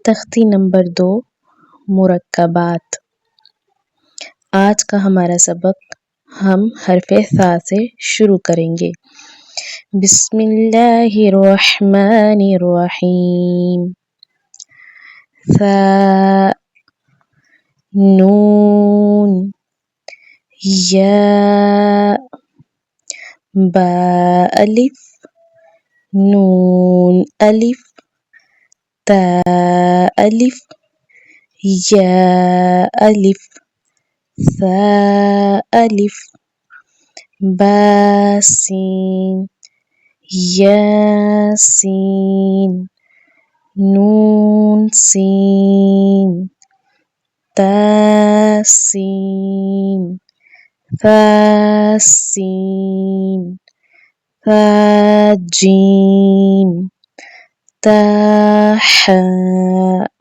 تختی نمبر 2 مرکبات۔ آج کا ہمارا سبق ہم حرف ثا سے شروع کریں گے۔ بسم اللہ الرحمن الرحیم۔ ثا، نون، یا، با الف، نون الف، تا الف، یا الف، ثا الف، با سین، یا سین، نون سین، تا سین، ثا سین، ثا جیم، تا حاء،